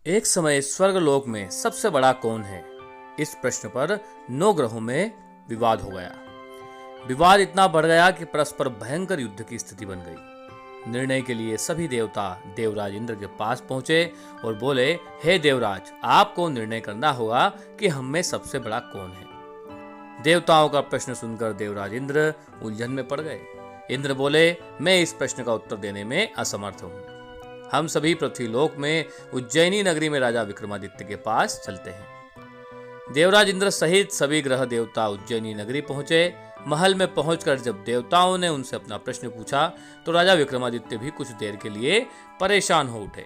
एक समय स्वर्गलोक में सबसे बड़ा कौन है? इस प्रश्न पर 9 ग्रहों में विवाद हो गया। विवाद इतना बढ़ गया कि परस्पर भयंकर युद्ध की स्थिति बन गई। निर्णय के लिए सभी देवता देवराज इंद्र के पास पहुंचे और बोले, हे देवराज, आपको निर्णय करना होगा कि हम में सबसे बड़ा कौन है। देवताओं का प्रश्न सुनकर देवराज इंद्र उलझन में पड़ गए। इंद्र बोले, मैं इस प्रश्न का उत्तर देने में असमर्थ हूँ। हम सभी पृथ्वीलोक में उज्जैनी नगरी में राजा विक्रमादित्य के पास चलते हैं। देवराज इंद्र सहित सभी ग्रह देवता उज्जैनी नगरी पहुंचे। महल में पहुंचकर जब देवताओं ने उनसे अपना प्रश्न पूछा तो राजा विक्रमादित्य भी कुछ देर के लिए परेशान हो उठे,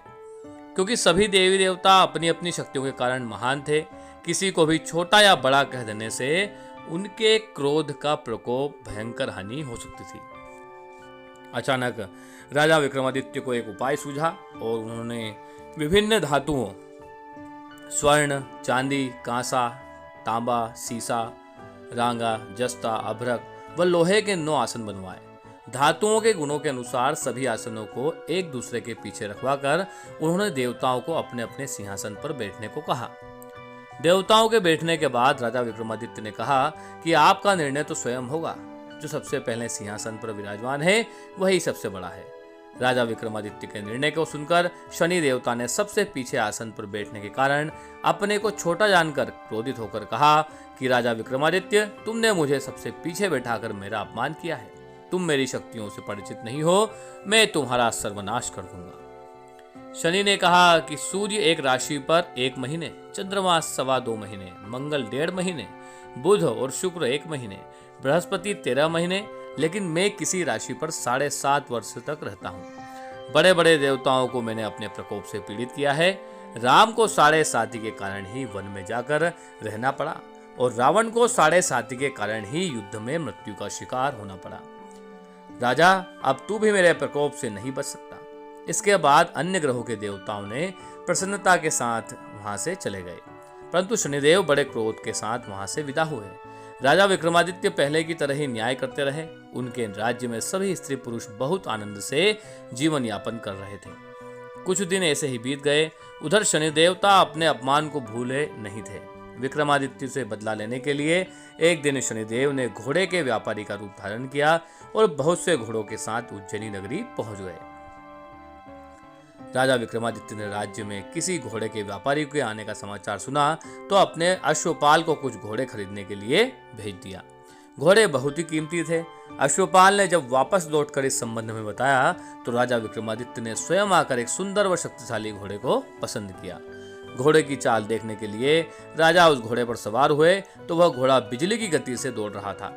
क्योंकि सभी देवी देवता अपनी अपनी शक्तियों के कारण महान थे। किसी को भी छोटा या बड़ा कह देने से उनके क्रोध का प्रकोप भयंकर हानि हो सकती थी। अचानक राजा विक्रमादित्य को एक उपाय सूझा और उन्होंने विभिन्न धातुओं स्वर्ण, चांदी, कांसा, तांबा, सीसा, रांगा, जस्ता, अभ्रक व लोहे के 9 आसन बनवाए। धातुओं के गुणों के अनुसार सभी आसनों को एक दूसरे के पीछे रखवाकर उन्होंने देवताओं को अपने अपने सिंहासन पर बैठने को कहा। देवताओं के बैठने के बाद राजा विक्रमादित्य ने कहा कि आपका निर्णय तो स्वयं होगा। जो सबसे पहले सिंहासन पर विराजमान है वही सबसे बड़ा है। राजा विक्रमादित्य के निर्णय को सुनकर शनि देवता ने सबसे पीछे आसन पर बैठने के कारण अपने को छोटा जानकर क्रोधित होकर कहा कि राजा विक्रमादित्य, तुमने मुझे सबसे पीछे बैठाकर मेरा अपमान किया है। तुम मेरी शक्तियों से परिचित नहीं हो, मैं तुम्हारा सर्वनाश कर दूंगा। शनि ने कहा कि सूर्य एक राशि पर 1 महीने, चंद्रमा 2.25 महीने, मंगल 1.5 महीने, बुध और शुक्र 1 महीने, बृहस्पति 13 महीने, लेकिन मैं किसी राशि पर 7.5 वर्ष तक रहता हूँ। बड़े बड़े देवताओं को मैंने अपने प्रकोप से पीड़ित किया है। राम को 7.5 के कारण ही वन में जाकर रहना पड़ा और रावण को 7.5 के कारण ही युद्ध में मृत्यु का शिकार होना पड़ा। राजा, अब तू भी मेरे प्रकोप से नहीं बच सकता। इसके बाद अन्य ग्रहों के देवताओं ने प्रसन्नता के साथ वहां से चले गए, परंतु शनिदेव बड़े क्रोध के साथ वहां से विदा हुए। राजा विक्रमादित्य पहले की तरह ही न्याय करते रहे। उनके राज्य में सभी स्त्री पुरुष बहुत आनंद से जीवन यापन कर रहे थे। कुछ दिन ऐसे ही बीत गए। उधर शनि देवता अपने अपमान को भूले नहीं थे। विक्रमादित्य से बदला लेने के लिए एक दिन शनिदेव ने घोड़े के व्यापारी का रूप धारण किया और बहुत से घोड़ों के साथ उज्जैनी नगरी पहुंच गए। राजा विक्रमादित्य ने राज्य में किसी घोड़े के व्यापारी के आने का समाचार सुना तो अपने अश्वपाल को कुछ घोड़े खरीदने के लिए भेज दिया। घोड़े बहुत ही कीमती थे। अश्वपाल ने जब वापस लौटकर इस संबंध में बताया तो राजा विक्रमादित्य ने स्वयं आकर एक सुंदर व शक्तिशाली घोड़े को पसंद किया। घोड़े की चाल देखने के लिए राजा उस घोड़े पर सवार हुए तो वह घोड़ा बिजली की गति से दौड़ रहा था।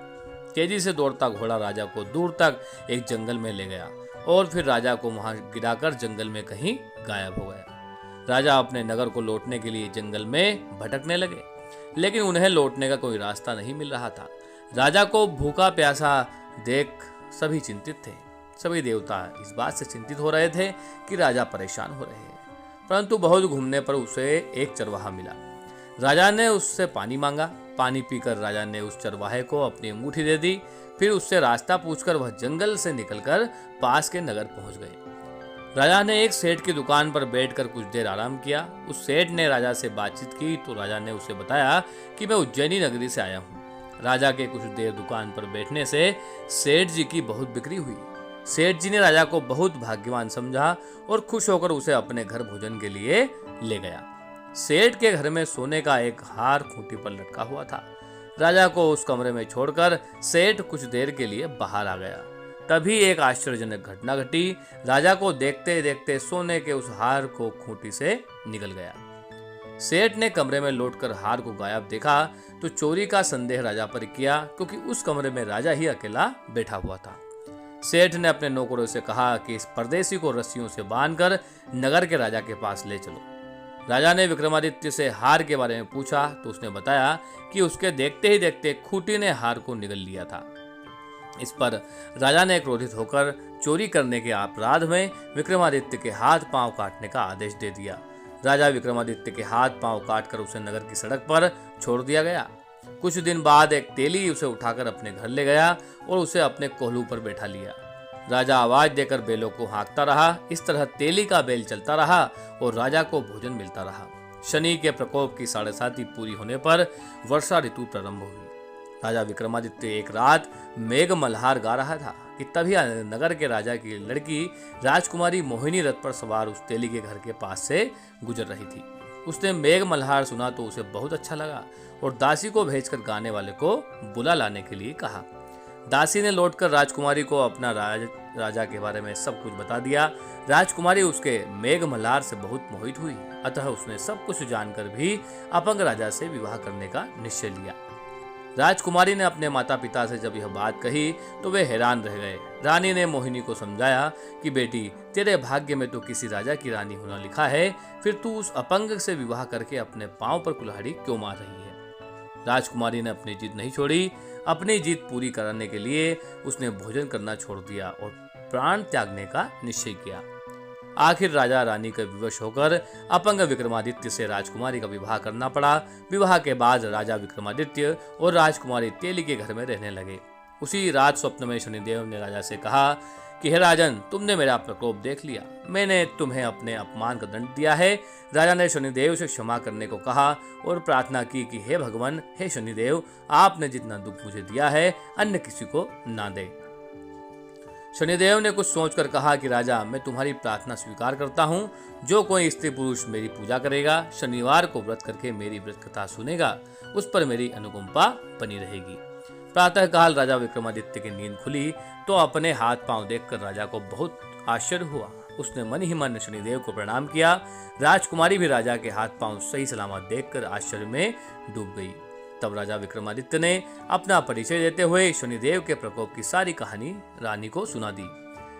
तेजी से दौड़ता घोड़ा राजा को दूर तक एक जंगल में ले गया और फिर राजा को वहां गिराकर जंगल में कहीं गायब हो गया। राजा अपने नगर को लौटने के लिए जंगल में भटकने लगे, लेकिन उन्हें लौटने का कोई रास्ता नहीं मिल रहा था। राजा को भूखा प्यासा देख सभी चिंतित थे। सभी देवता इस बात से चिंतित हो रहे थे कि राजा परेशान हो रहे हैं, परंतु बहुत घूमने पर उसे एक चरवाहा मिला। राजा ने उससे पानी मांगा। पानी पीकर राजा ने उस चरवाहे को अपनी अंगूठी दे दी। फिर उससे रास्ता पूछकर वह जंगल से निकलकर पास के नगर पहुंच गए। राजा ने एक सेठ की दुकान पर बैठकर कुछ देर आराम किया। उस सेठ ने राजा से बातचीत की तो राजा ने उसे बताया कि मैं उज्जैनी नगरी से आया हूँ। राजा के कुछ देर दुकान पर बैठने से सेठ जी की बहुत बिक्री हुई। सेठ जी ने राजा को बहुत भाग्यवान समझा और खुश होकर उसे अपने घर भोजन के लिए ले गया। सेठ के घर में सोने का एक हार खूंटी पर लटका हुआ था। राजा को उस कमरे में छोड़कर सेठ कुछ देर के लिए बाहर आ गया। तभी एक आश्चर्यजनक घटना घटी। राजा को देखते देखते सोने के उस हार को खूंटी से निकल गया। सेठ ने कमरे में लौटकर हार को गायब देखा तो चोरी का संदेह राजा पर किया, क्योंकि उस कमरे में राजा ही अकेला बैठा हुआ था। सेठ ने अपने नौकरों से कहा कि इस परदेसी को रस्सियों से बांधकर नगर के राजा के पास ले चलो। राजा ने विक्रमादित्य से हार के बारे में पूछा तो उसने बताया कि उसके देखते ही देखते खूंटी ने हार को निगल लिया था। इस पर राजा ने क्रोधित होकर चोरी करने के अपराध में विक्रमादित्य के हाथ पांव काटने का आदेश दे दिया। राजा विक्रमादित्य के हाथ पांव काटकर उसे नगर की सड़क पर छोड़ दिया गया। कुछ दिन बाद एक तेली उसे उठाकर अपने घर ले गया और उसे अपने कोहलू पर बैठा लिया। राजा आवाज देकर बैलों को हाँकता रहा। इस तरह तेली का बैल चलता रहा और राजा को भोजन मिलता रहा। शनि के प्रकोप की 7.5 पूरी होने पर वर्षा ऋतु प्रारंभ हुई। राजा विक्रमादित्य एक रात मेघ मल्हार गा रहा था कि तभी नगर के राजा की लड़की राजकुमारी मोहिनी रथ पर सवार उस तेली के घर के पास से गुजर रही थी। उसने मेघ मल्हार सुना तो उसे बहुत अच्छा लगा और दासी को भेजकर गाने वाले को बुला लाने के लिए कहा। दासी ने लौटकर राजकुमारी को अपना राजा के बारे में सब कुछ बता दिया। राजकुमारी उसके मेघ मल्हार से बहुत मोहित हुई, अतः उसने सब कुछ जानकर भी अपंग राजा से विवाह करने का निश्चय लिया। राजकुमारी ने अपने माता पिता से जब यह बात कही तो वे हैरान रह गए। रानी ने मोहिनी को समझाया कि बेटी, तेरे भाग्य में तो किसी राजा की रानी होना लिखा है, फिर तू उस अपंग से विवाह करके अपने पांव पर कुल्हाड़ी क्यों मार रही है। राजकुमारी ने अपनी जिद नहीं छोड़ी। अपनी जिद पूरी कराने के लिए उसने भोजन करना छोड़ दिया और प्राण त्यागने का निश्चय किया। आखिर राजा रानी के विवश होकर अपंग विक्रमादित्य से राजकुमारी का विवाह करना पड़ा। विवाह के बाद राजा विक्रमादित्य और राजकुमारी तेली के घर में रहने लगे। उसी रात स्वप्न में शनिदेव ने राजा से कहा कि हे राजन, तुमने मेरा प्रकोप देख लिया, मैंने तुम्हें अपने अपमान का दंड दिया है। राजा ने शनिदेव से क्षमा करने को कहा और प्रार्थना की कि हे भगवान, हे शनिदेव, आपने जितना दुख मुझे दिया है अन्य किसी को ना दे। शनिदेव ने कुछ सोचकर कहा कि राजा, मैं तुम्हारी प्रार्थना स्वीकार करता हूँ। जो कोई स्त्री पुरुष मेरी पूजा करेगा, शनिवार को व्रत करके मेरी व्रत कथा सुनेगा, उस पर मेरी अनुकंपा बनी रहेगी। प्रातःकाल राजा विक्रमादित्य की नींद खुली तो अपने हाथ पांव देखकर राजा को बहुत आश्चर्य हुआ। उसने मन ही मन शनिदेव को प्रणाम किया। राजकुमारी भी राजा के हाथ पांव सही सलामत देखकर आश्चर्य में डूब गई। तब राजा विक्रमादित्य ने अपना परिचय देते हुए शनिदेव के प्रकोप की सारी कहानी रानी को सुना दी।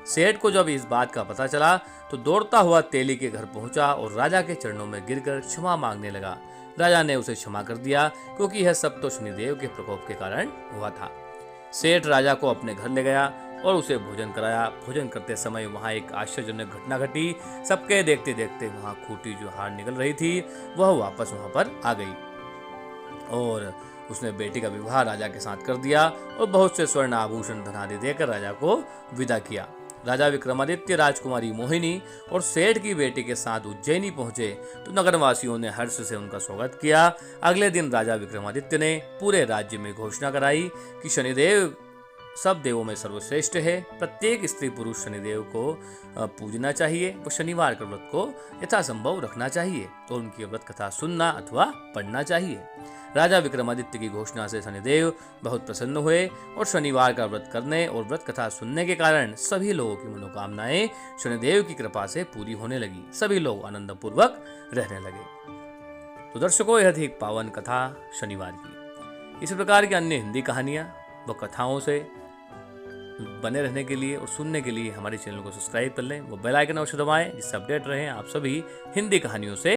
सेठ को जब इस बात का पता चला तो दौड़ता हुआ तेली के घर पहुंचा और राजा के चरणों में गिरकर क्षमा मांगने लगा। राजा ने उसे क्षमा कर दिया क्योंकि यह सब तो शनिदेव के प्रकोप के कारण हुआ था। सेठ राजा को अपने घर ले गया और उसे भोजन कराया। भोजन करते समय वहां एक आश्चर्यजनक घटना घटी। सबके देखते देखते वहां खूंटी जो हार निकल रही थी वह वापस वहां पर आ गई और उसने बेटी का विवाह राजा के साथ कर दिया और बहुत से स्वर्ण आभूषण धन आदि देकर राजा को विदा किया। राजा विक्रमादित्य राजकुमारी मोहिनी और सेठ की बेटी के साथ उज्जैनी पहुंचे तो नगरवासियों ने हर्ष से उनका स्वागत किया। अगले दिन राजा विक्रमादित्य ने पूरे राज्य में घोषणा कराई कि शनिदेव सब देवों में सर्वश्रेष्ठ है। प्रत्येक स्त्री पुरुष शनिदेव को पूजना चाहिए और शनिवार के व्रत को यथासंभव रखना चाहिए और उनकी व्रत कथा सुनना अथवा पढ़ना चाहिए। राजा विक्रमादित्य की घोषणा से शनिदेव बहुत प्रसन्न हुए और शनिवार का व्रत करने और व्रत कथा सुनने के कारण सभी लोगों की मनोकामनाएं शनिदेव की कृपा से पूरी होने लगी। सभी लोग आनंदपूर्वक रहने लगे। तो दर्शकों, यह थी एक पावन कथा शनिवार की। इस प्रकार की अन्य हिंदी कहानियां व कथाओं से बने रहने के लिए और सुनने के लिए हमारे चैनल को सब्सक्राइब कर लें, वो बेल आइकन अवश्य दबाएं जिससे अपडेट रहें आप सभी हिंदी कहानियों से।